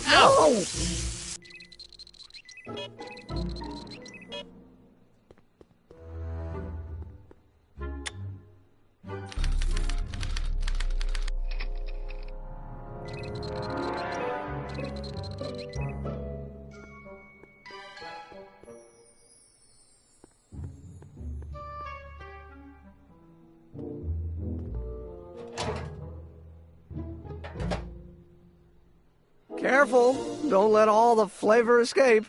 Ow! Careful, don't let all the flavor escape.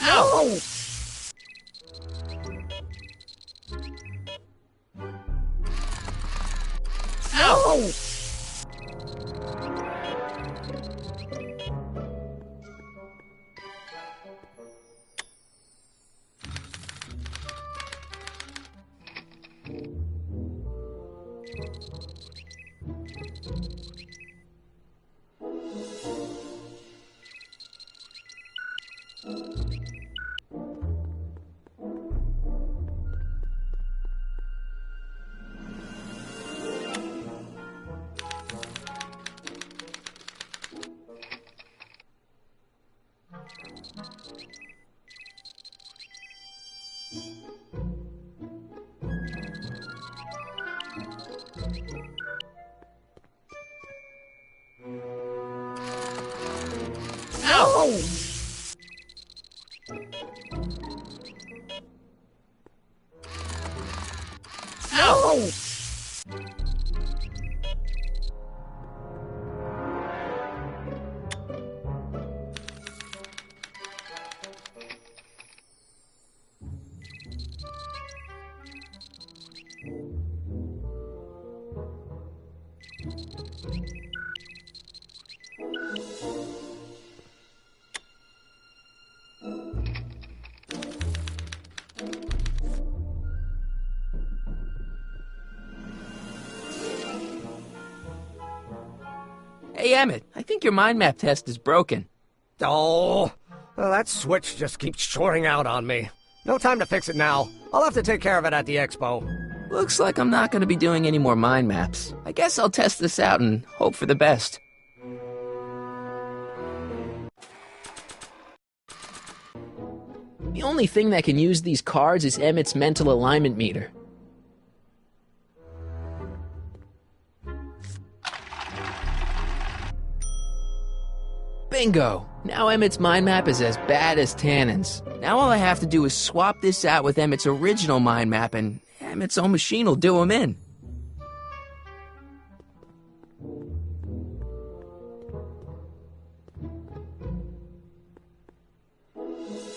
Ow! Ow! Ow! Ow! Hey, Emmett, I think your mind map test is broken. Oh, well, that switch just keeps shorting out on me. No time to fix it now. I'll have to take care of it at the expo. Looks like I'm not going to be doing any more mind maps. I guess I'll test this out and hope for the best. The only thing that can use these cards is Emmett's mental alignment meter. Bingo! Now Emmett's mind map is as bad as Tannen's. Now all I have to do is swap this out with Emmett's original mind map and Emmett's own machine will do him in.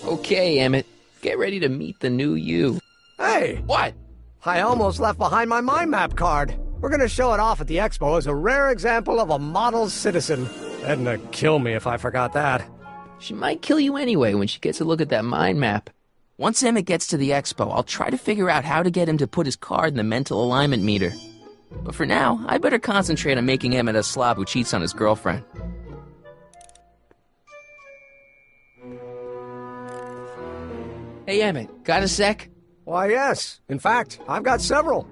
Okay, Emmett, get ready to meet the new you. Hey! What? I almost left behind my mind map card. We're gonna show it off at the expo as a rare example of a model citizen. Edna kill me if I forgot that. She might kill you anyway when she gets a look at that mind map. Once Emmett gets to the expo, I'll try to figure out how to get him to put his card in the mental alignment meter. But for now, I better concentrate on making Emmett a slob who cheats on his girlfriend. Hey, Emmett, got a sec? Why, yes. In fact, I've got several.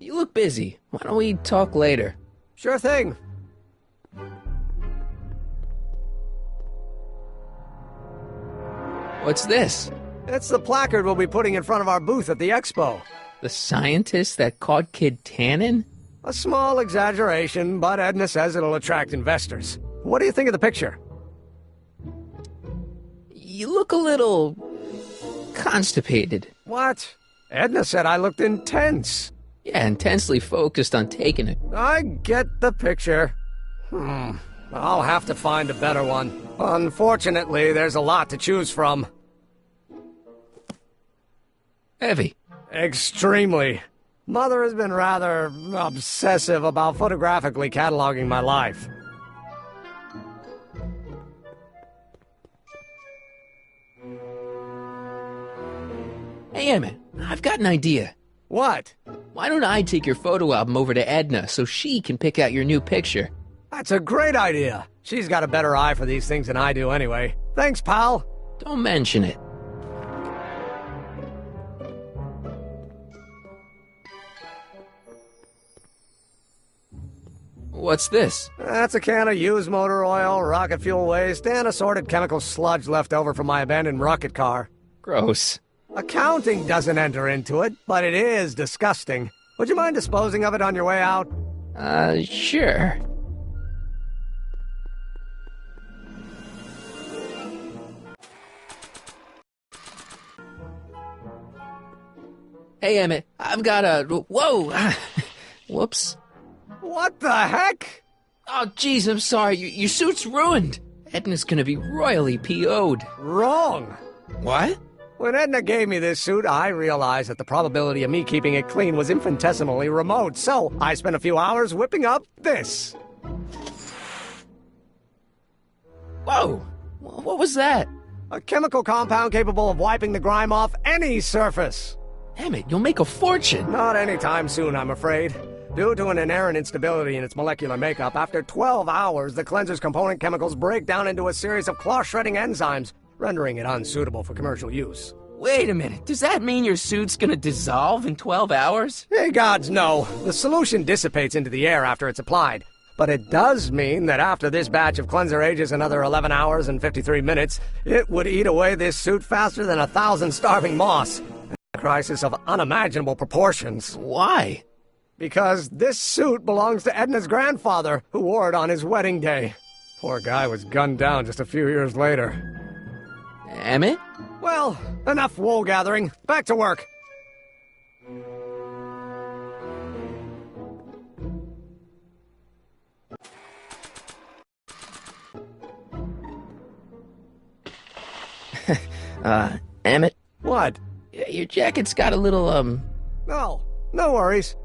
You look busy. Why don't we talk later? Sure thing. What's this? It's the placard we'll be putting in front of our booth at the expo. The scientist that caught Kid Tannen? A small exaggeration, but Edna says it'll attract investors. What do you think of the picture? You look a little constipated. What? Edna said I looked intense. Yeah, intensely focused on taking it. I get the picture. I'll have to find a better one. Unfortunately, there's a lot to choose from. Evie. Extremely. Mother has been rather obsessive about photographically cataloging my life. Hey, Emmett, I've got an idea. What? Why don't I take your photo album over to Edna so she can pick out your new picture? That's a great idea. She's got a better eye for these things than I do anyway. Thanks, pal. Don't mention it. What's this? That's a can of used motor oil, rocket fuel waste, and assorted chemical sludge left over from my abandoned rocket car. Gross. Accounting doesn't enter into it, but it is disgusting. Would you mind disposing of it on your way out? Sure. Hey, Emmett, I've got a... Whoa! Whoops. What the heck? Oh, jeez, I'm sorry. Your suit's ruined. Edna's gonna be royally PO'd. Wrong. What? When Edna gave me this suit, I realized that the probability of me keeping it clean was infinitesimally remote, so I spent a few hours whipping up this. Whoa! What was that? A chemical compound capable of wiping the grime off any surface. Emmett, you'll make a fortune. Not anytime soon, I'm afraid. Due to an inherent instability in its molecular makeup, after 12 hours, the cleanser's component chemicals break down into a series of cloth-shredding enzymes, rendering it unsuitable for commercial use. Wait a minute, does that mean your suit's gonna dissolve in 12 hours? Hey, gods, no. The solution dissipates into the air after it's applied. But it does mean that after this batch of cleanser ages another 11 hours and 53 minutes, it would eat away this suit faster than 1,000 starving moths. A crisis of unimaginable proportions. Why? Because this suit belongs to Edna's grandfather, who wore it on his wedding day. Poor guy was gunned down just a few years later. Emmett? Well, enough wool gathering. Back to work. Emmett? What? Your jacket's got a little, No, no worries.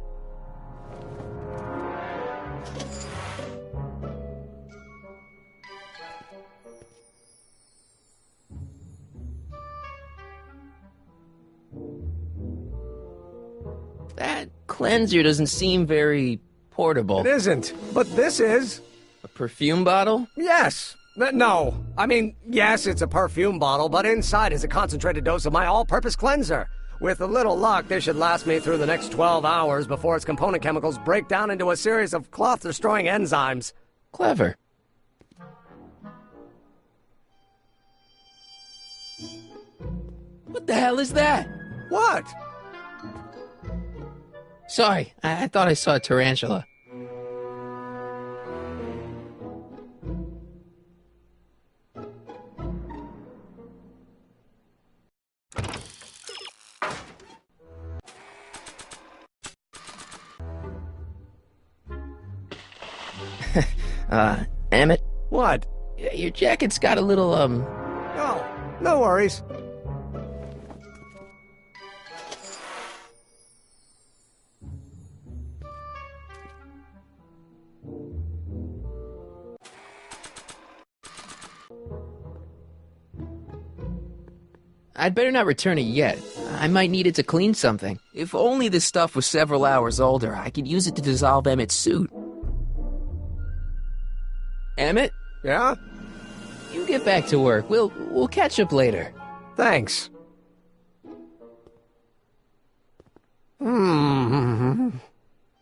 That cleanser doesn't seem very portable. It isn't, but this is. A perfume bottle? Yes. No. I mean, yes, it's a perfume bottle, but inside is a concentrated dose of my all-purpose cleanser. With a little luck, this should last me through the next 12 hours before its component chemicals break down into a series of cloth-destroying enzymes. Clever. What the hell is that? What? Sorry, I thought I saw a tarantula. Emmett? What? Your jacket's got a little, No, no worries. I'd better not return it yet. I might need it to clean something. If only this stuff was several hours older, I could use it to dissolve Emmett's suit. Emmett? Yeah? You get back to work. We'll catch up later. Thanks.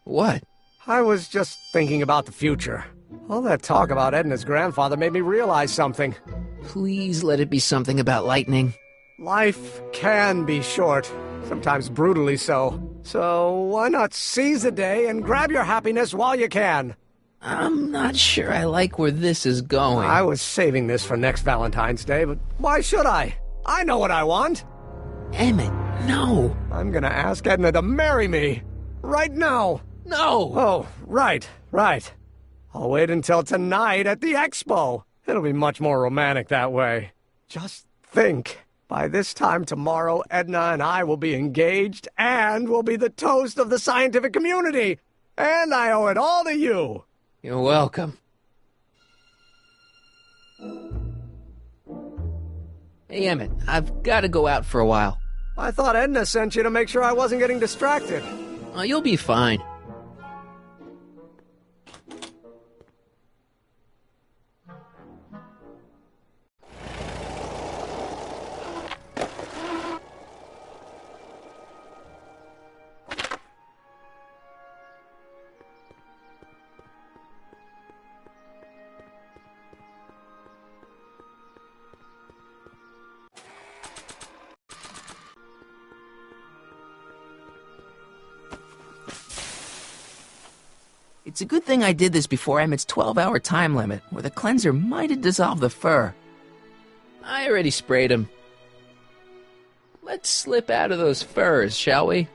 What? I was just thinking about the future. All that talk about Edna's grandfather made me realize something. Please let it be something about lightning. Life can be short, sometimes brutally so. So why not seize the day and grab your happiness while you can? I'm not sure I like where this is going. I was saving this for next Valentine's Day, but why should I? I know what I want. Emmett, no. I'm gonna ask Edna to marry me. Right now. No! Oh, right. I'll wait until tonight at the expo. It'll be much more romantic that way. Just think. By this time tomorrow, Edna and I will be engaged and will be the toast of the scientific community. And I owe it all to you. You're welcome. Hey, Emmett, I've got to go out for a while. I thought Edna sent you to make sure I wasn't getting distracted. Oh, you'll be fine. It's a good thing I did this before Emmett's 12-hour time limit, or the cleanser might have dissolved the fur. I already sprayed him. Let's slip out of those furs, shall we?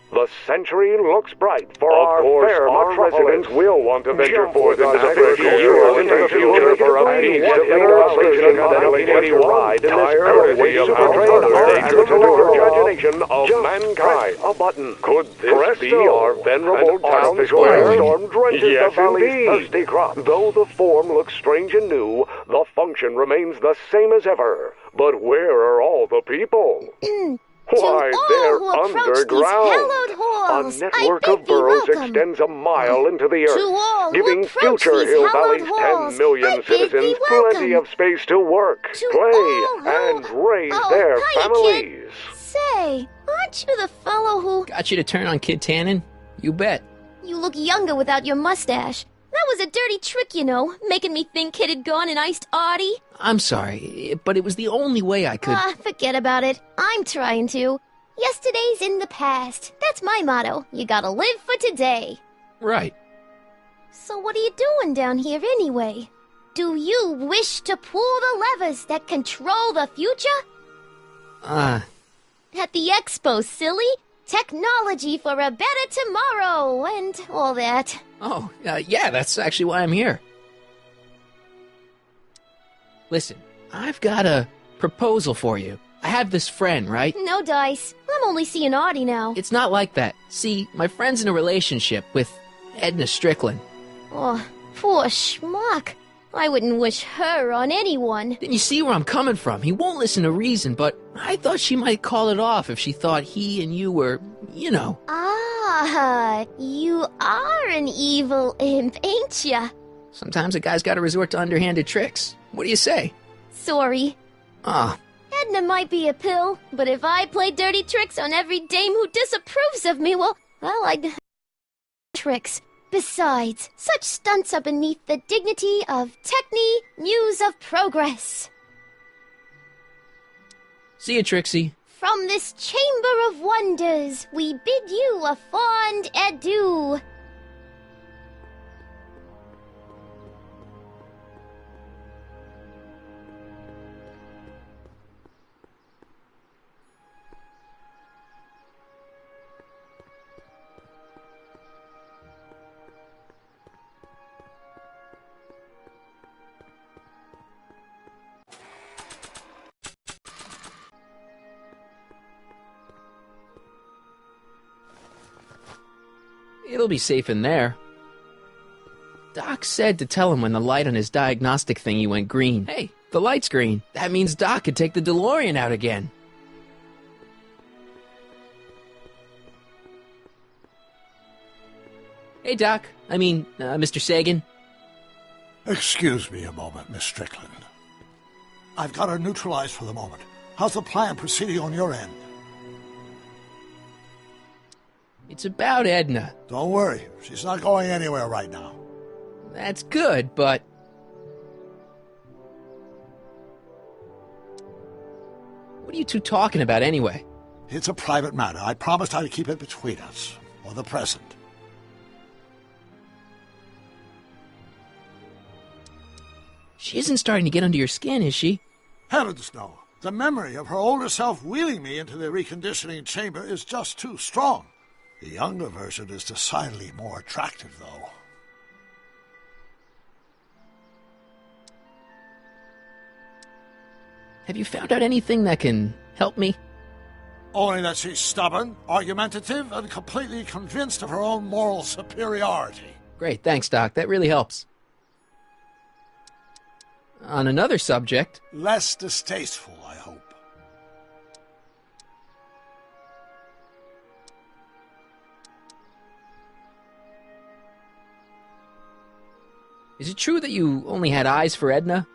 The century looks bright for our fair residents will want to venture forth into the future for a peace demonstration of the ability to ride in this courtesy of the imagination of mankind. A button. Could this be our venerable town square? Storm drenches the valley's thirsty crop. Though the form looks strange and new, the function remains the same as ever. But where are all the people? Why, they're underground. A network of burrows extends a mile into the earth, giving future Hill Valley's 10 million citizens plenty of space to work, play, and raise their families. Say, aren't you the fellow who... Got you to turn on Kid Tannen? You bet. You look younger without your mustache. That was a dirty trick, you know, making me think Kid had gone and iced Artie. I'm sorry, but it was the only way I could... Forget about it. I'm trying to. Yesterday's in the past. That's my motto. You gotta live for today. Right. So what are you doing down here anyway? Do you wish to pull the levers that control the future? At the expo, silly. Technology for a better tomorrow, and all that. Oh, yeah, that's actually why I'm here. Listen, I've got a proposal for you. I have this friend, right? No dice. I'm only seeing Artie now. It's not like that. See, my friend's in a relationship with Edna Strickland. Oh, poor schmuck. I wouldn't wish her on anyone. Then you see where I'm coming from. He won't listen to reason, but I thought she might call it off if she thought he and you were, you know. Ah, you are an evil imp, ain't ya? Sometimes a guy's gotta resort to underhanded tricks. What do you say? Sorry. Ah. Edna might be a pill, but if I play dirty tricks on every dame who disapproves of me, well, I'd... tricks. Besides, such stunts are beneath the dignity of Techne, Muse of Progress. See you, Trixie. From this chamber of wonders, we bid you a fond adieu. It'll be safe in there. Doc said to tell him when the light on his diagnostic thingy went green. Hey, the light's green. That means Doc could take the DeLorean out again. Hey, Doc. Mr. Sagan. Excuse me a moment, Miss Strickland. I've got her neutralized for the moment. How's the plan proceeding on your end? It's about Edna. Don't worry. She's not going anywhere right now. That's good, but... What are you two talking about anyway? It's a private matter. I promised I'd keep it between us, for the present. She isn't starting to get under your skin, is she? Heavens, no. The memory of her older self wheeling me into the reconditioning chamber is just too strong. The younger version is decidedly more attractive, though. Have you found out anything that can help me? Only that she's stubborn, argumentative, and completely convinced of her own moral superiority. Great, thanks, Doc. That really helps. On another subject... Less distasteful, I hope. Is it true that you only had eyes for Edna?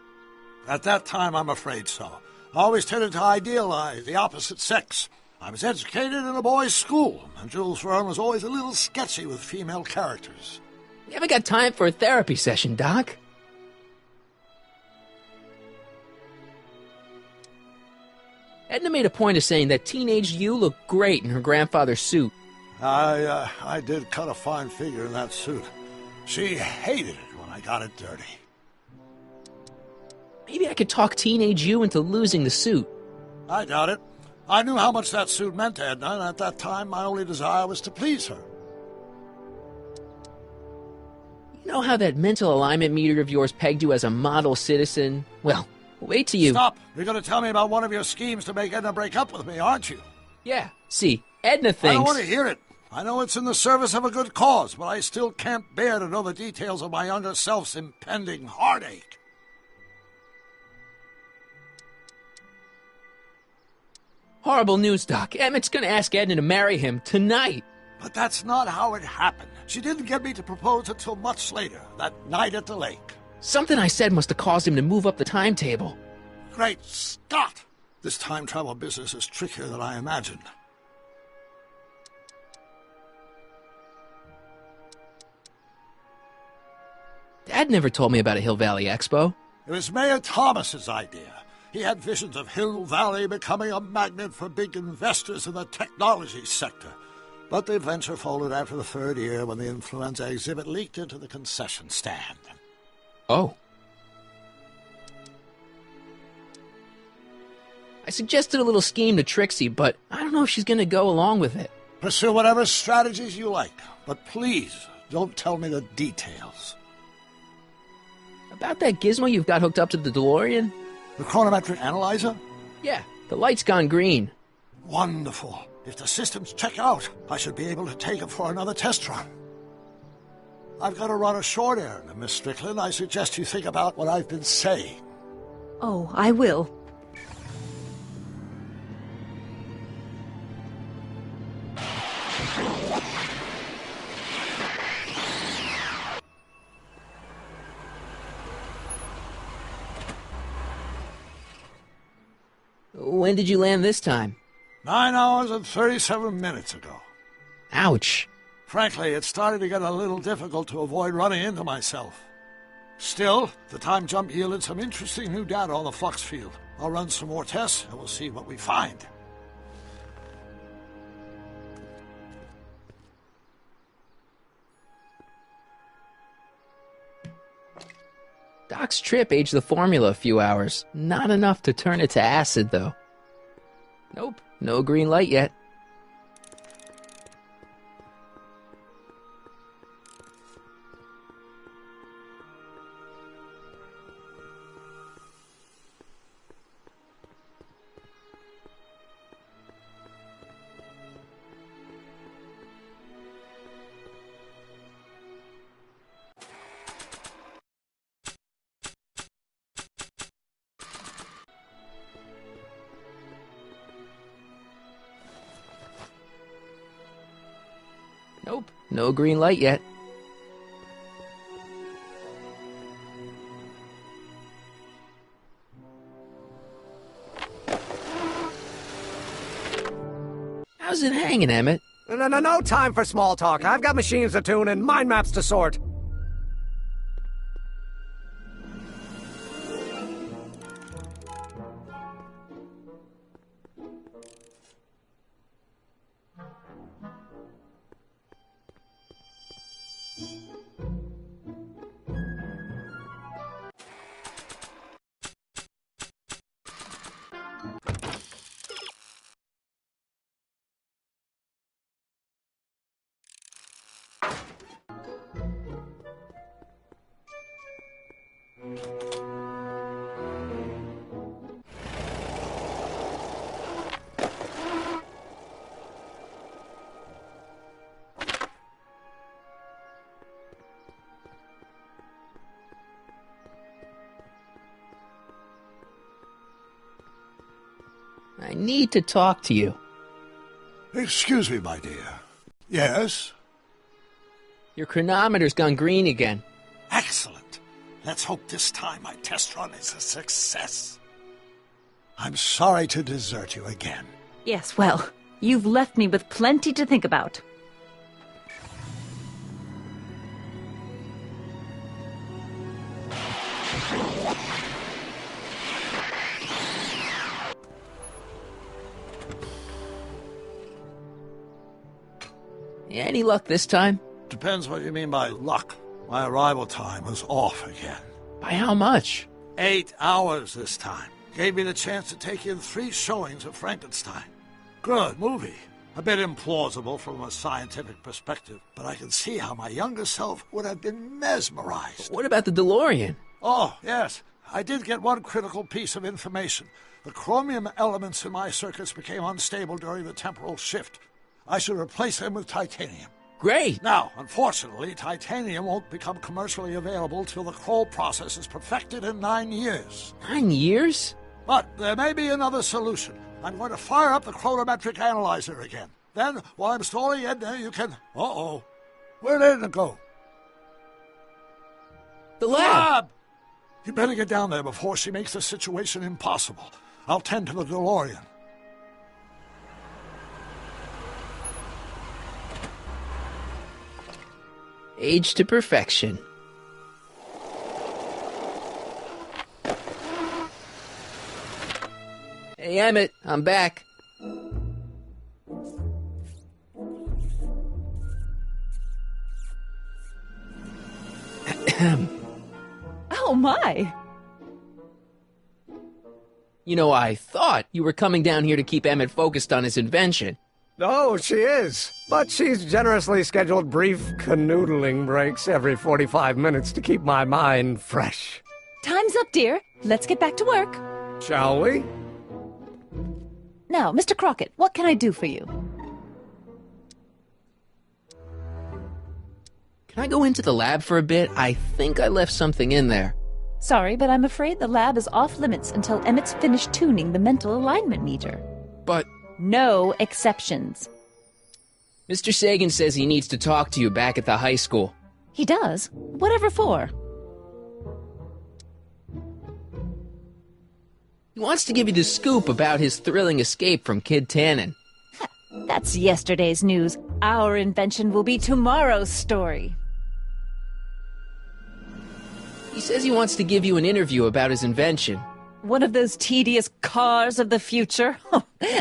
At that time, I'm afraid so. I always tended to idealize the opposite sex. I was educated in a boys' school, and Jules Verne was always a little sketchy with female characters. We haven't got time for a therapy session, Doc. Edna made a point of saying that teenage you looked great in her grandfather's suit. I did cut a fine figure in that suit. She hated it when I got it dirty. Maybe I could talk teenage you into losing the suit. I doubt it. I knew how much that suit meant to Edna, and at that time my only desire was to please her. You know how that mental alignment meter of yours pegged you as a model citizen? Well, wait till you... Stop! You're going to tell me about one of your schemes to make Edna break up with me, aren't you? Yeah, see, Edna thinks... I don't want to hear it. I know it's in the service of a good cause, but I still can't bear to know the details of my younger self's impending heartache. Horrible news, Doc. Emmett's gonna ask Edna to marry him tonight. But that's not how it happened. She didn't get me to propose until much later, that night at the lake. Something I said must have caused him to move up the timetable. Great Scott! This time travel business is trickier than I imagined. Dad never told me about a Hill Valley Expo. It was Mayor Thomas's idea. He had visions of Hill Valley becoming a magnet for big investors in the technology sector. But the venture folded after the third year when the influenza exhibit leaked into the concession stand. Oh. I suggested a little scheme to Trixie, but I don't know if she's going to go along with it. Pursue whatever strategies you like, but please don't tell me the details. About that gizmo you've got hooked up to the DeLorean? The chronometric analyzer? Yeah, the light's gone green. Wonderful. If the systems check out, I should be able to take it for another test run. I've got to run a short errand, Miss Strickland. I suggest you think about what I've been saying. Oh, I will. When did you land this time? 9 hours and 37 minutes ago. Ouch. Frankly, it started to get a little difficult to avoid running into myself. Still, the time jump yielded some interesting new data on the flux field. I'll run some more tests, and we'll see what we find. Doc's trip aged the formula a few hours. Not enough to turn it to acid, though. Nope, no green light yet. Nope, no green light yet. How's it hanging, Emmett? No time for small talk. I've got machines to tune and mind maps to sort. I need to talk to you. Excuse me, my dear. Yes? Your chronometer's gone green again. Excellent. Let's hope this time my test run is a success. I'm sorry to desert you again. Yes, well, you've left me with plenty to think about. Any luck this time? Depends what you mean by luck. My arrival time was off again. By how much? 8 hours this time. Gave me the chance to take in 3 showings of Frankenstein. Good movie. A bit implausible from a scientific perspective, but I can see how my younger self would have been mesmerized. What about the DeLorean? Oh, yes. I did get one critical piece of information. The chromium elements in my circuits became unstable during the temporal shift. I should replace them with titanium. Great! Now, unfortunately, titanium won't become commercially available till the Kroll process is perfected in 9 years. 9 years? But there may be another solution. I'm going to fire up the chronometric analyzer again. Then, while I'm stalling Edna, you can... Uh-oh. Where did Edna go? The lab! You better get down there before she makes the situation impossible. I'll tend to the DeLorean. Age to perfection. Hey, Emmett, I'm back. Oh, my! You know, I thought you were coming down here to keep Emmett focused on his invention. Oh, she is. But she's generously scheduled brief canoodling breaks every 45 minutes to keep my mind fresh. Time's up, dear. Let's get back to work. Shall we? Now, Mr. Crockett, what can I do for you? Can I go into the lab for a bit? I think I left something in there. Sorry, but I'm afraid the lab is off limits until Emmett's finished tuning the mental alignment meter. But... No exceptions. Mr. Sagan says he needs to talk to you back at the high school. He does? Whatever for? He wants to give you the scoop about his thrilling escape from Kid Tannen. That's yesterday's news. Our invention will be tomorrow's story. He says he wants to give you an interview about his invention. One of those tedious cars of the future?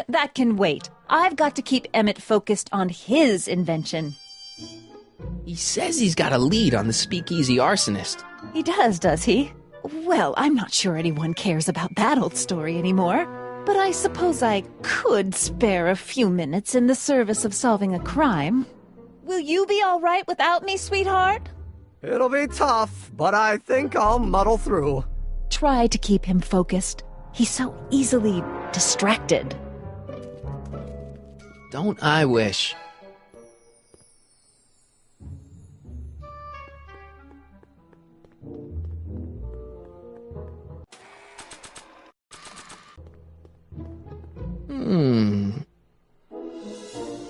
That can wait. I've got to keep Emmett focused on his invention. He says he's got a lead on the speakeasy arsonist. He does he? Well, I'm not sure anyone cares about that old story anymore. But I suppose I could spare a few minutes in the service of solving a crime. Will you be all right without me, sweetheart? It'll be tough, but I think I'll muddle through. Try to keep him focused. He's so easily distracted. Don't I wish?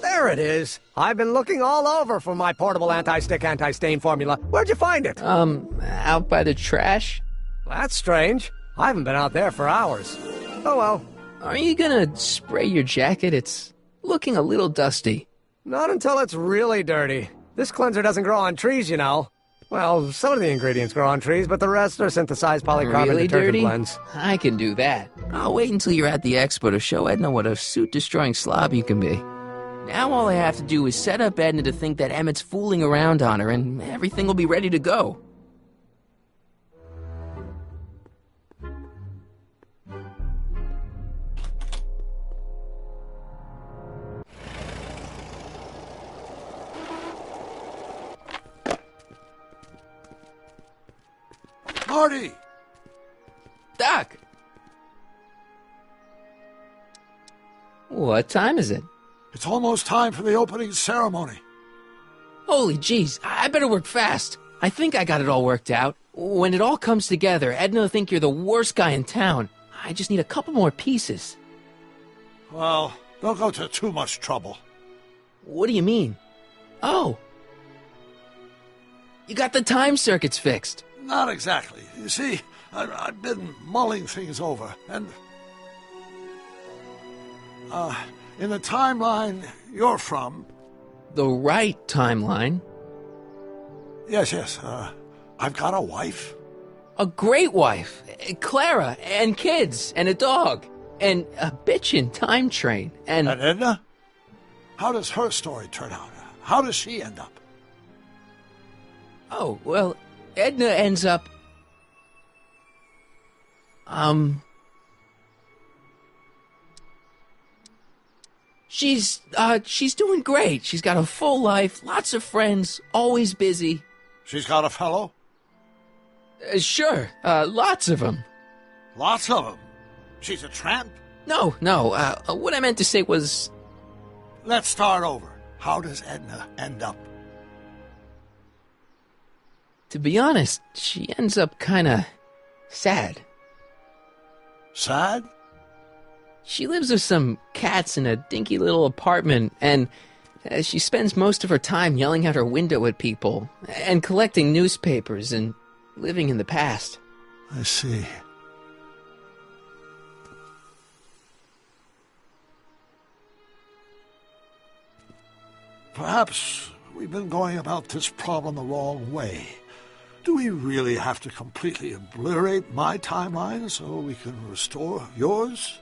There it is. I've been looking all over for my portable anti-stick, anti-stain formula. Where'd you find it? Out by the trash? That's strange. I haven't been out there for hours. Oh well. Are you gonna spray your jacket? It's looking a little dusty. Not until it's really dirty. This cleanser doesn't grow on trees, you know. Well, some of the ingredients grow on trees, but the rest are synthesized polycarbonate Really detergent dirty? blends. I can do that. I'll wait until you're at the expo to show Edna what a suit-destroying slob you can be. Now all I have to do is set up Edna to think that Emmett's fooling around on her, and everything will be ready to go. Marty! Doc! What time is it? It's almost time for the opening ceremony. Holy jeez, I better work fast. I think I got it all worked out. When it all comes together, Edna will think you're the worst guy in town. I just need a couple more pieces. Well, don't go to too much trouble. What do you mean? Oh. You got the time circuits fixed. Not exactly. You see, I've been mulling things over, and... in the timeline you're from... The right timeline? Yes, I've got a wife. A great wife. Clara, and kids, and a dog, and a bitchin' time train, and... And Edna? How does her story turn out? How does she end up? Oh, well, Edna ends up... She's doing great. She's got a full life, lots of friends, always busy. She's got a fellow? Sure, lots of them. Lots of them? She's a tramp? No, what I meant to say was... Let's start over. How does Edna end up? To be honest, she ends up kinda... sad. Sad? She lives with some cats in a dinky little apartment, and she spends most of her time yelling out her window at people, and collecting newspapers, and living in the past. I see. Perhaps we've been going about this problem the wrong way. Do we really have to completely obliterate my timeline so we can restore yours?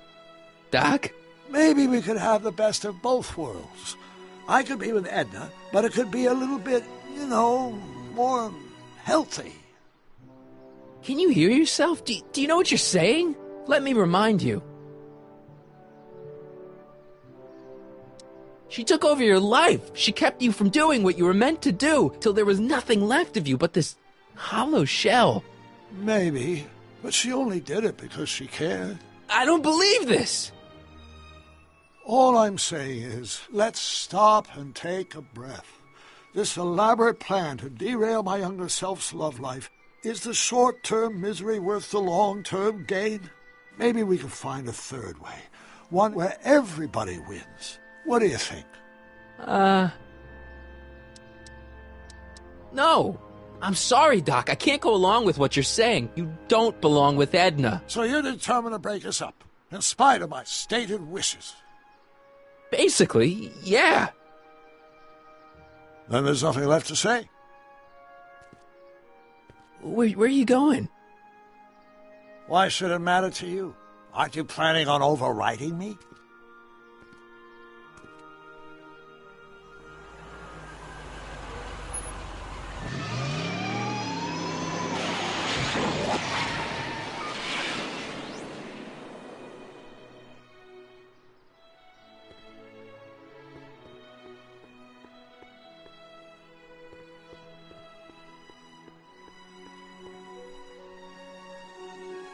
Doc? Maybe we could have the best of both worlds. I could be with Edna, but it could be a little bit, more healthy. Can you hear yourself? Do you know what you're saying? Let me remind you. She took over your life. She kept you from doing what you were meant to do, till there was nothing left of you but this hollow shell. Maybe, but she only did it because she cared. I don't believe this. All I'm saying is, let's stop and take a breath. This elaborate plan to derail my younger self's love life, is the short-term misery worth the long-term gain? Maybe we can find a third way, one where everybody wins. What do you think? No. I'm sorry, Doc. I can't go along with what you're saying. You don't belong with Edna. So you're determined to break us up, in spite of my stated wishes? Basically, yeah. Then there's nothing left to say. Where are you going? Why should it matter to you? Aren't you planning on overriding me?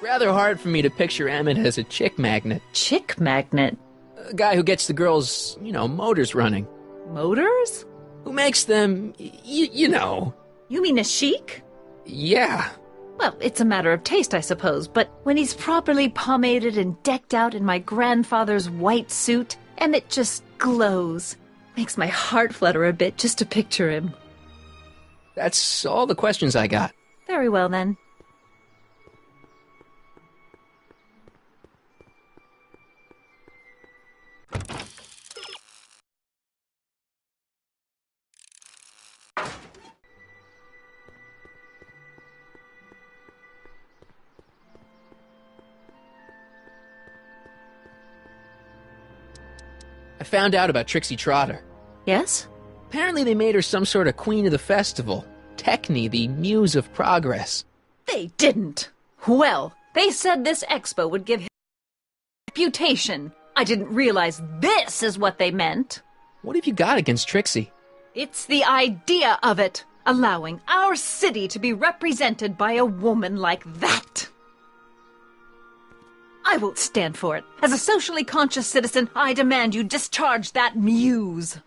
Rather hard for me to picture Emmett as a chick magnet. Chick magnet? A guy who gets the girls, motors running. Motors? Who makes them, you know. You mean a chic? Yeah. Well, it's a matter of taste, I suppose, but when he's properly pomaded and decked out in my grandfather's white suit, and it just glows, makes my heart flutter a bit just to picture him. That's all the questions I got. Very well, then. I found out about Trixie Trotter. Yes? Apparently they made her some sort of queen of the festival. Techne, the muse of progress. They didn't. Well, they said this expo would give him reputation. I didn't realize this is what they meant. What have you got against Trixie? It's the idea of it. Allowing our city to be represented by a woman like that. I won't stand for it. As a socially conscious citizen, I demand you discharge that muse.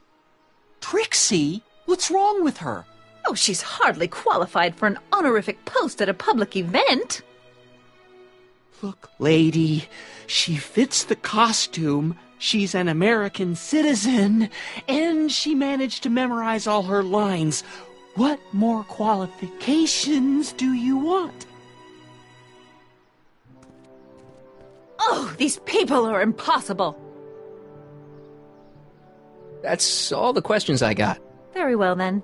Trixie? What's wrong with her? Oh, she's hardly qualified for an honorific post at a public event. Look, lady, she fits the costume, She's an American citizen, and she managed to memorize all her lines. What more qualifications do you want? Oh, these people are impossible. That's all the questions I got. Very well, then.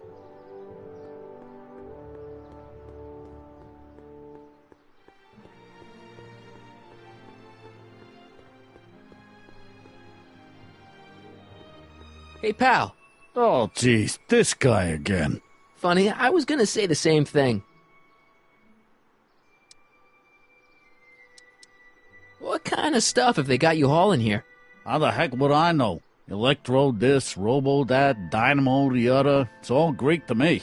Hey, pal. Oh, geez, this guy again. Funny, I was gonna say the same thing. What kind of stuff have they got you hauling here? How the heck would I know? Electro this, robo that, dynamo the other. It's all Greek to me.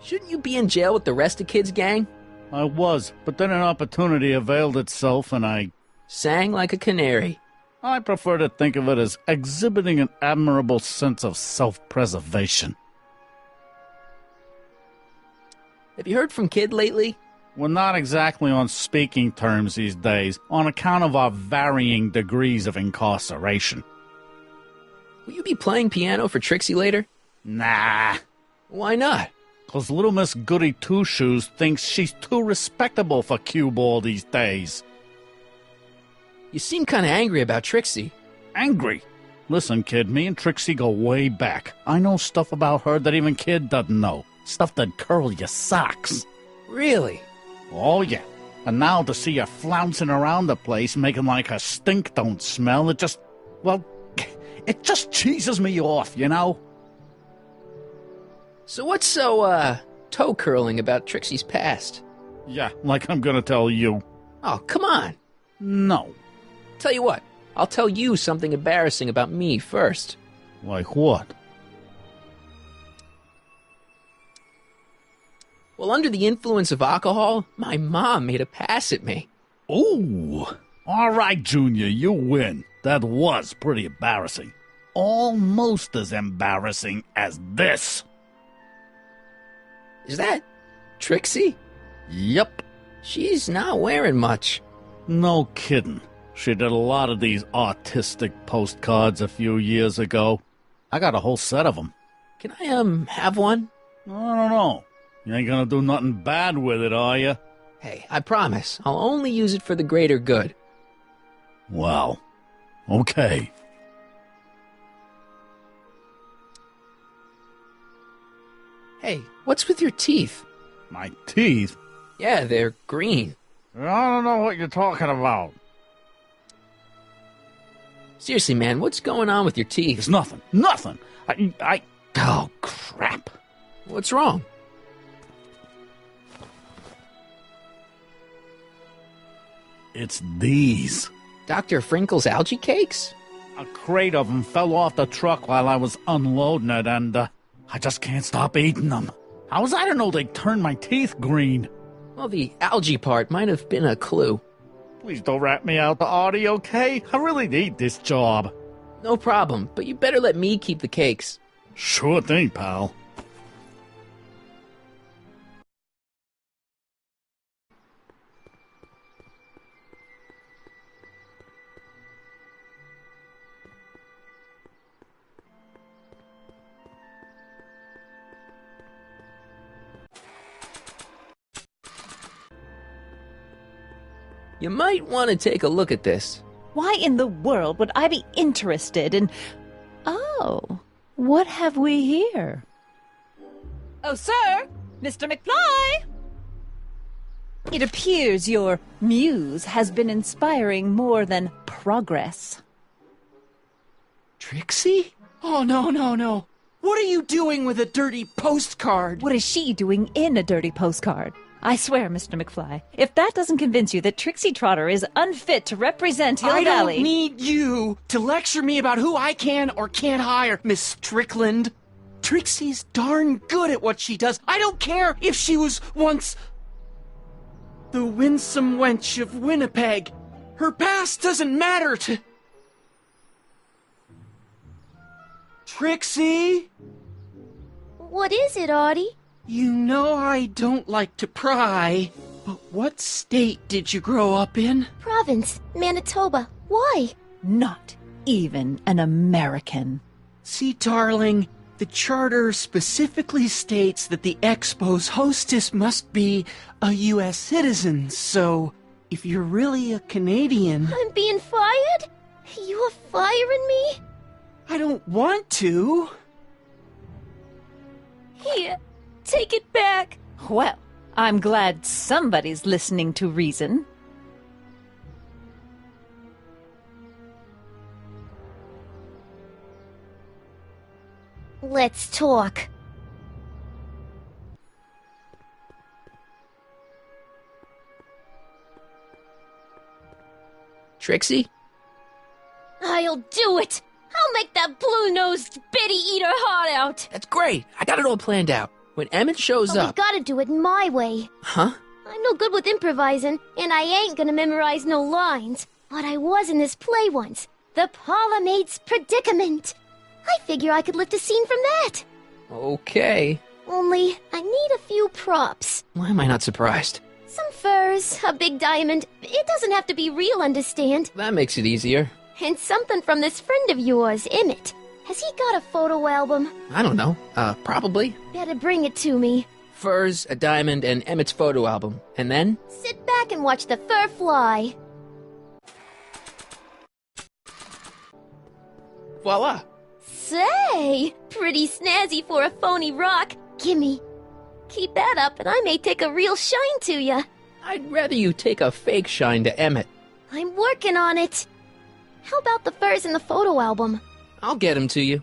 Shouldn't you be in jail with the rest of kids' gang? I was, but then an opportunity availed itself and I Sang like a canary. I prefer to think of it as exhibiting an admirable sense of self-preservation. Have you heard from Kid lately? We're not exactly on speaking terms these days, on account of our varying degrees of incarceration. Will you be playing piano for Trixie later? Nah. Why not? 'Cause little Miss Goody Two-Shoes thinks she's too respectable for cue ball these days. You seem kind of angry about Trixie. Angry? Listen, kid, me and Trixie go way back. I know stuff about her that even Kid doesn't know. Stuff that'd curl your socks. Really? Oh, yeah. And now to see her flouncing around the place, making like her stink don't smell, it just cheeses me off, you know? So what's so, toe-curling about Trixie's past? Yeah, like I'm gonna tell you. Oh, come on. No. Tell you what, I'll tell you something embarrassing about me first. Like what? Well, under the influence of alcohol, my mom made a pass at me. Ooh. All right, Junior, you win. That was pretty embarrassing. Almost as embarrassing as this. Is that Trixie? Yep. She's not wearing much. No kidding. She did a lot of these artistic postcards a few years ago. I got a whole set of them. Can I, have one? I don't know. You ain't gonna do nothing bad with it, are you? Hey, I promise. I'll only use it for the greater good. Well, okay. Hey, what's with your teeth? My teeth? Yeah, they're green. I don't know what you're talking about. Seriously, man, what's going on with your teeth? It's nothing. Nothing. Oh, crap. What's wrong? It's these. Dr. Frinkle's algae cakes? A crate of them fell off the truck while I was unloading it, and I just can't stop eating them. How was I to know they'd turn my teeth green? Well, the algae part might have been a clue. Please don't rat me out to Artie, okay? I really need this job. No problem, but you better let me keep the cakes. Sure thing, pal. You might want to take a look at this. Why in the world would I be interested in... Oh, what have we here? Oh, sir! Mr. McFly! It appears your muse has been inspiring more than progress. Trixie? Oh, no. What are you doing with a dirty postcard? What is she doing in a dirty postcard? I swear, Mr. McFly, if that doesn't convince you that Trixie Trotter is unfit to represent Hill Valley... I don't need you to lecture me about who I can or can't hire, Miss Strickland. Trixie's darn good at what she does. I don't care if she was once the winsome wench of Winnipeg. Her past doesn't matter to... Trixie? What is it, Artie? You know I don't like to pry, What state did you grow up in? Province, Manitoba. Why? Not even an American. See, darling, the charter specifically states that the Expo's hostess must be a U.S. citizen, so if you're really a Canadian... I'm being fired? You are firing me? I don't want to. Here, take it back. Well, I'm glad somebody's listening to reason. Let's talk. Trixie? I'll do it! I'll make that blue-nosed bitty eat her heart out! That's great. I got it all planned out. When Emmett shows But up... we gotta do it my way. Huh? I'm no good with improvising, and I ain't gonna memorize no lines. But I was in this play once. The Parlor-Maid's Predicament. I figure I could lift a scene from that. Okay. Only, I need a few props. Why am I not surprised? Some furs, a big diamond. It doesn't have to be real, understand? That makes it easier. And something from this friend of yours, Emmett. Has he got a photo album? I don't know. Probably. Better bring it to me. Furs, a diamond, and Emmett's photo album. And then? Sit back and watch the fur fly. Voila! Say, pretty snazzy for a phony rock. Gimme. Keep that up and I may take a real shine to ya. I'd rather you take a fake shine to Emmett. I'm working on it. How about the furs in the photo album? I'll get him to you.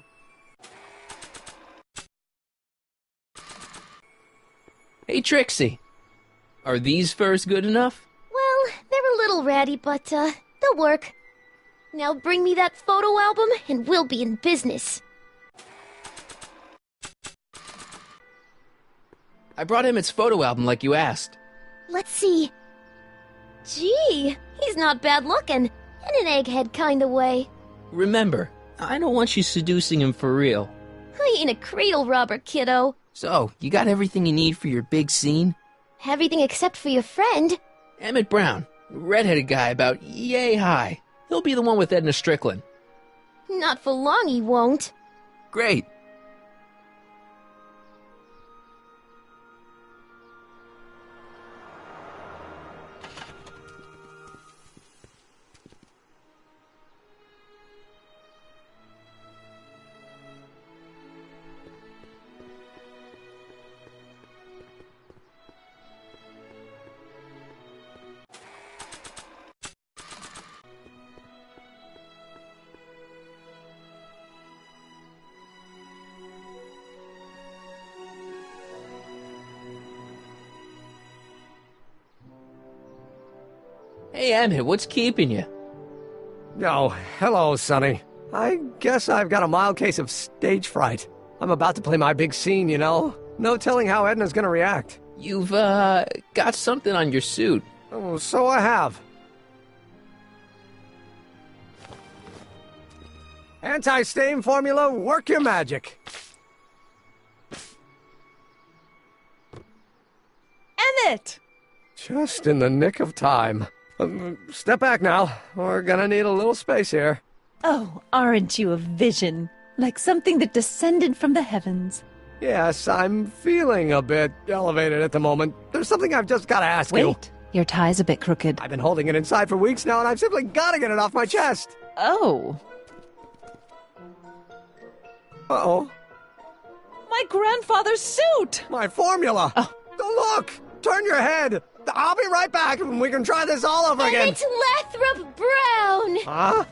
Hey, Trixie. Are these furs good enough? Well, they're a little ratty, but, they'll work. Now bring me that photo album, and we'll be in business. I brought Emmett's photo album like you asked. Let's see. Gee, he's not bad looking. In an egghead kind of way. Remember, I don't want you seducing him for real. I ain't a cradle robber, kiddo. So, you got everything you need for your big scene? Everything except for your friend. Emmett Brown, redheaded guy about yay high. He'll be the one with Edna Strickland. Not for long he won't. Great. Hey, Emmett, what's keeping you? Oh, hello, Sonny. I guess I've got a mild case of stage fright. I'm about to play my big scene, you know? No telling how Edna's gonna react. You've, got something on your suit. Oh, so I have. Anti-stain formula, work your magic. Emmett! Just in the nick of time. Step back now. We're gonna need a little space here. Oh, aren't you a vision? Like something that descended from the heavens. Yes, I'm feeling a bit elevated at the moment. There's something I've just gotta ask you. Wait, your tie's a bit crooked. I've been holding it inside for weeks now, and I've simply gotta get it off my chest. Oh. Uh-oh. My grandfather's suit! My formula! Oh. Look! Turn your head! I'll be right back, and we can try this all over again. Emmett Lathrop Brown! Huh?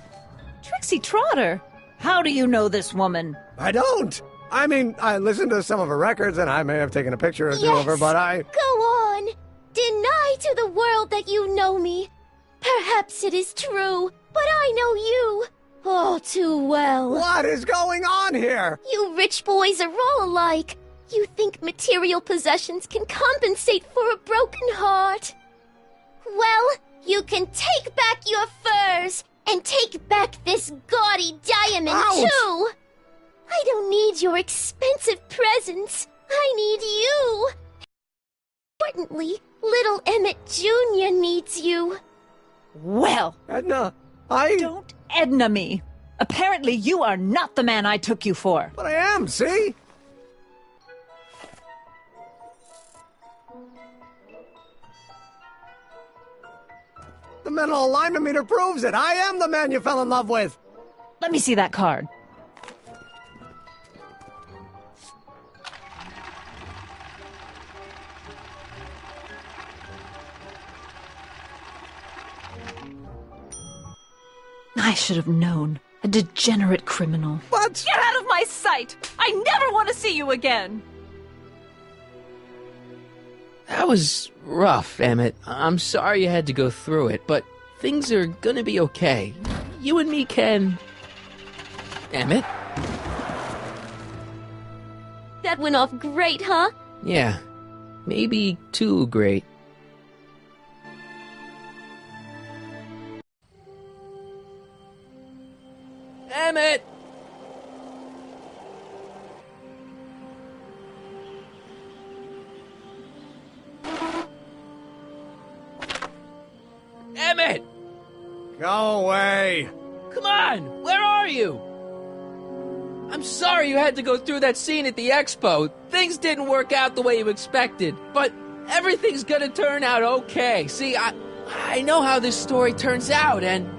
Trixie Trotter! How do you know this woman? I don't! I mean, I listened to some of her records, and I may have taken a picture or two of her, but I... Go on! Deny to the world that you know me. Perhaps it is true, but I know you all too well. What is going on here? You rich boys are all alike. You think material possessions can compensate for a broken heart. Well, you can take back your furs and take back this gaudy diamond, Ouch! too. I don't need your expensive presents. I need you. importantly, little Emmett Jr. needs you. Well, Edna, don't Edna me. Apparently you are not the man I took you for. But I am, see? The mental alignment meter proves it. I am the man you fell in love with. Let me see that card. I should have known. A degenerate criminal. What? Get out of my sight! I never want to see you again! That was rough, Emmett. I'm sorry you had to go through it, but things are gonna be okay. You and me can... Emmett? That went off great, huh? Yeah. Maybe too great. Emmett! Emmett! Go away. Come on! Where are you? I'm sorry you had to go through that scene at the expo. Things didn't work out the way you expected, but everything's gonna turn out okay. See, I know how this story turns out, and...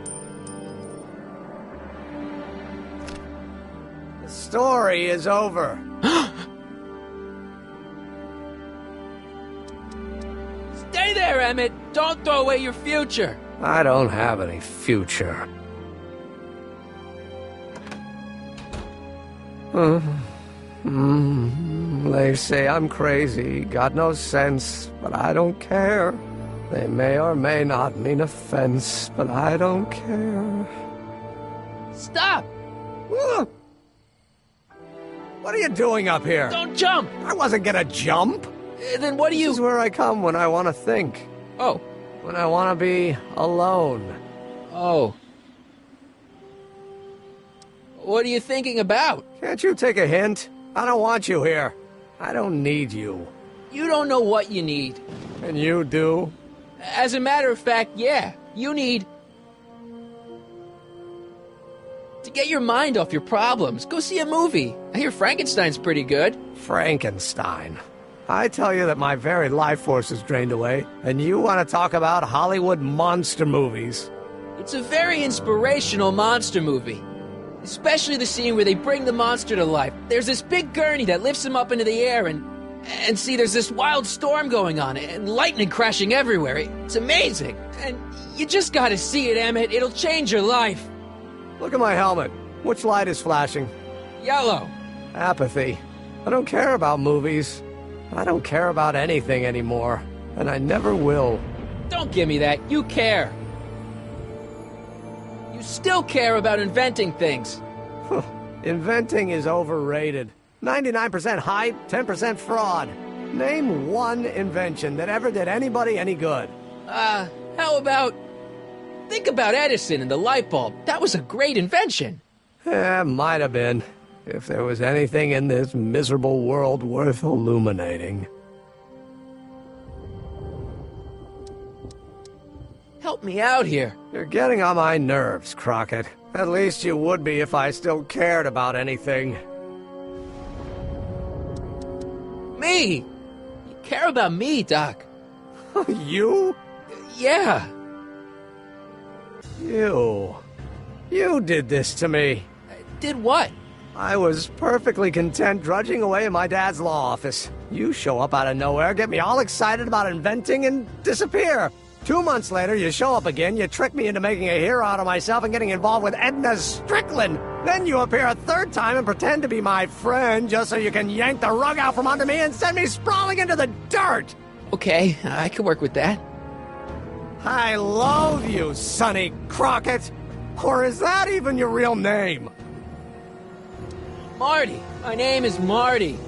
The story is over. Stay there, Emmett! Don't throw away your future! I don't have any future. They say I'm crazy, got no sense, but I don't care. They may or may not mean offense, but I don't care. Stop! What are you doing up here? Don't jump! I wasn't gonna jump. Then what do you... This is where I come when I want to think. Oh. When I want to be alone. Oh. What are you thinking about? Can't you take a hint? I don't want you here. I don't need you. You don't know what you need. And you do? As a matter of fact, yeah. You need... to get your mind off your problems. Go see a movie. I hear Frankenstein's pretty good. Frankenstein. I tell you that my very life force is drained away, and you want to talk about Hollywood monster movies. It's a very inspirational monster movie. Especially the scene where they bring the monster to life. There's this big gurney that lifts him up into the air, and see, there's this wild storm going on, and lightning crashing everywhere. It's amazing. And you just gotta see it, Emmett. It'll change your life. Look at my helmet. Which light is flashing? Yellow. Apathy. I don't care about movies. I don't care about anything anymore. And I never will. Don't give me that. You care. You still care about inventing things. Inventing is overrated. 99% hype, 10% fraud. Name one invention that ever did anybody any good. How about... think about Edison and the light bulb. That was a great invention. Might have been. If there was anything in this miserable world worth illuminating. Help me out here. You're getting on my nerves, Crockett. At least you would be if I still cared about anything. Me? You care about me, Doc. You? Yeah. You did this to me. Did what? I was perfectly content drudging away in my dad's law office. You show up out of nowhere, get me all excited about inventing, and disappear. 2 months later, you show up again, you trick me into making a hero out of myself and getting involved with Edna Strickland. Then you appear a third time and pretend to be my friend just so you can yank the rug out from under me and send me sprawling into the dirt. Okay, I can work with that. I loathe you, Sonny Crockett. Or is that even your real name? Marty. My name is Marty.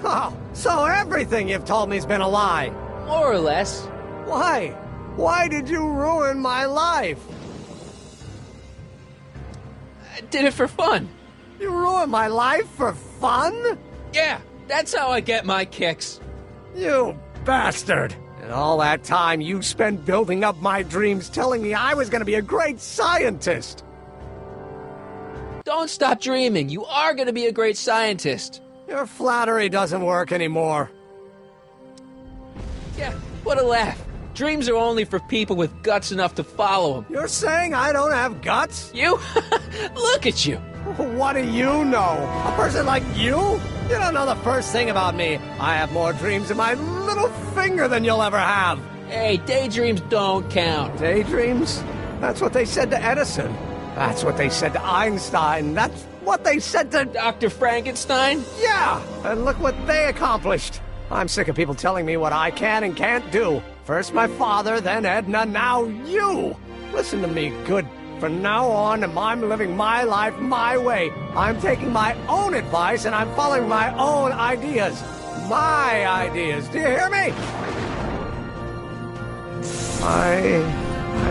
Oh, so everything you've told me's been a lie. More or less. Why? Why did you ruin my life? I did it for fun. You ruined my life for fun? Yeah, that's how I get my kicks. You bastard! And all that time you spent building up my dreams, telling me I was gonna be a great scientist! Don't stop dreaming. You are gonna be a great scientist. Your flattery doesn't work anymore. Yeah, what a laugh. Dreams are only for people with guts enough to follow them. You're saying I don't have guts? You? Look at you. What do you know? A person like you? You don't know the first thing about me. I have more dreams in my little finger than you'll ever have. Hey, daydreams don't count. Daydreams? That's what they said to Edison. That's what they said to Einstein. That's what they said to Dr. Frankenstein? Yeah, and look what they accomplished. I'm sick of people telling me what I can and can't do. First my father, then Edna, now you. Listen to me, good. From now on, I'm living my life my way. I'm taking my own advice and I'm following my own ideas. My ideas. Do you hear me? My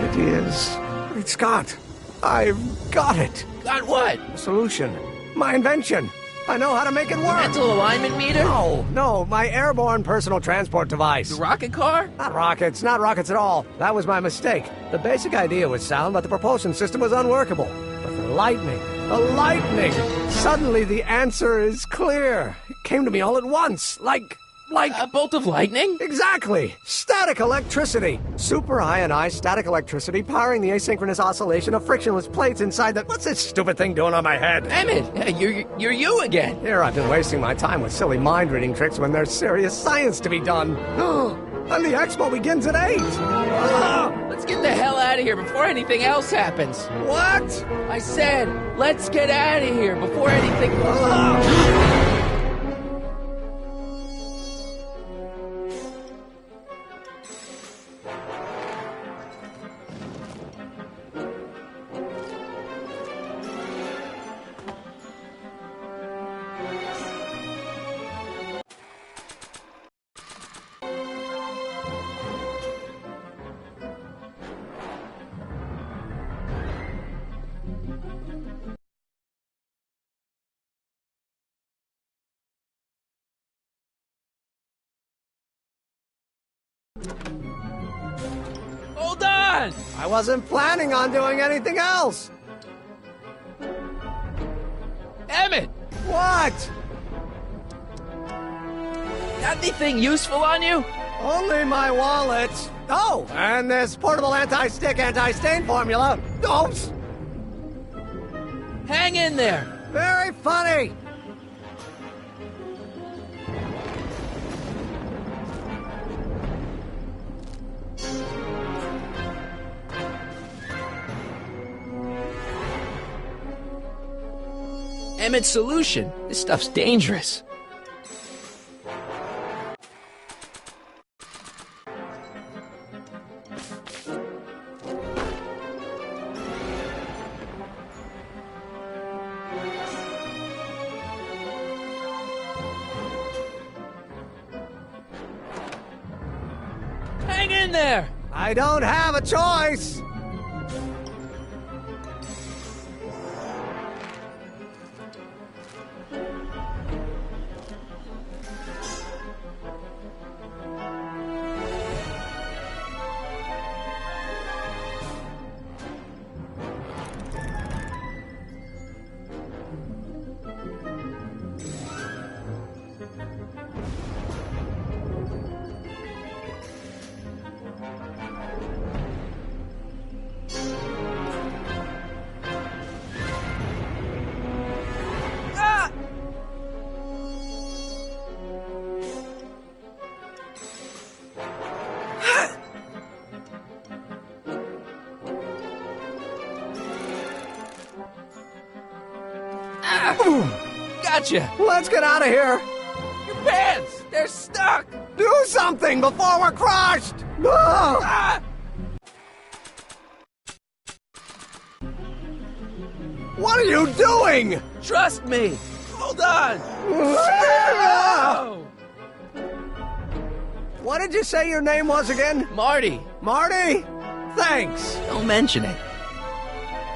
ideas. Great Scott. I've got it. Got what? Solution. My invention. I know how to make it work. Mental alignment meter? No, my airborne personal transport device. The rocket car? Not rockets at all. That was my mistake. The basic idea was sound, but the propulsion system was unworkable. But the lightning. Suddenly the answer is clear. It came to me all at once, like... A bolt of lightning? Exactly! Static electricity! Super ionized static electricity powering the asynchronous oscillation of frictionless plates inside the... What's this stupid thing doing on my head? Emmett, you're you again. Here I've been wasting my time with silly mind-reading tricks when there's serious science to be done. And the expo begins at 8! Let's get the hell out of here before anything else happens. What? I said, let's get out of here before anything... Hold on! I wasn't planning on doing anything else! Emmett! What? Got anything useful on you? Only my wallet. Oh, and this portable anti-stick, anti-stain formula. Oops! Hang in there! Very funny! Emmett's solution. This stuff's dangerous. Hang in there! I don't have a choice! Gotcha! Let's get out of here! Your pants! They're stuck! Do something before we're crushed! Ah! What are you doing? Trust me! Hold on! Ah! What did you say your name was again? Marty! Marty? Thanks! Don't mention it.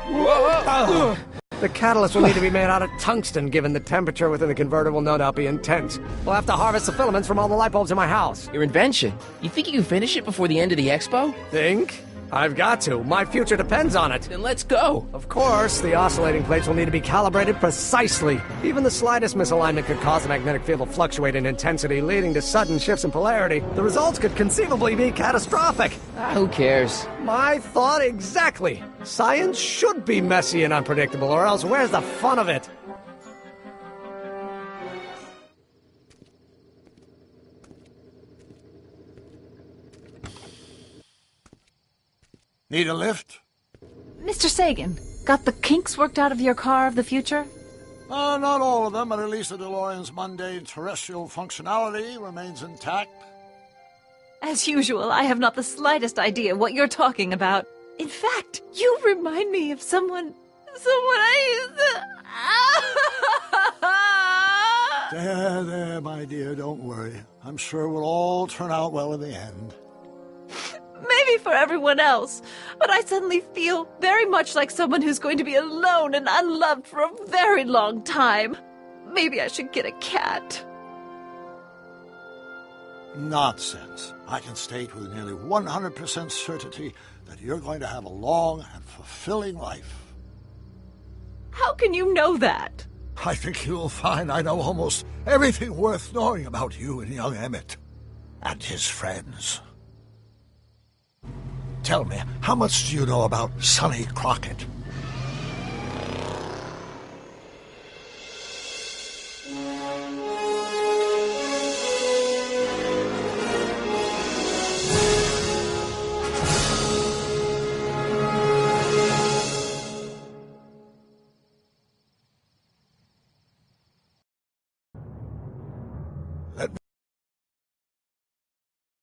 Whoa. The catalyst will need to be made out of tungsten, given the temperature within the converter will no doubt be intense. We'll have to harvest the filaments from all the light bulbs in my house. Your invention. You think you can finish it before the end of the expo? Think? I've got to. My future depends on it. Then let's go. Of course, the oscillating plates will need to be calibrated precisely. Even the slightest misalignment could cause the magnetic field to fluctuate in intensity, leading to sudden shifts in polarity. The results could conceivably be catastrophic. Who cares? My thought exactly. Science should be messy and unpredictable, or else where's the fun of it? Need a lift? Mr. Sagan, got the kinks worked out of your car of the future? Not all of them, but at least the DeLorean's mundane terrestrial functionality remains intact. As usual, I have not the slightest idea what you're talking about. In fact, you remind me of someone I used to... There, my dear, don't worry. I'm sure we'll all turn out well in the end. Maybe for everyone else, but I suddenly feel very much like someone who's going to be alone and unloved for a very long time. Maybe I should get a cat. Nonsense. I can state with nearly 100% certainty that you're going to have a long and fulfilling life. How can you know that? I think you'll find I know almost everything worth knowing about you and young Emmett and his friends. Tell me, how much do you know about Sonny Crockett?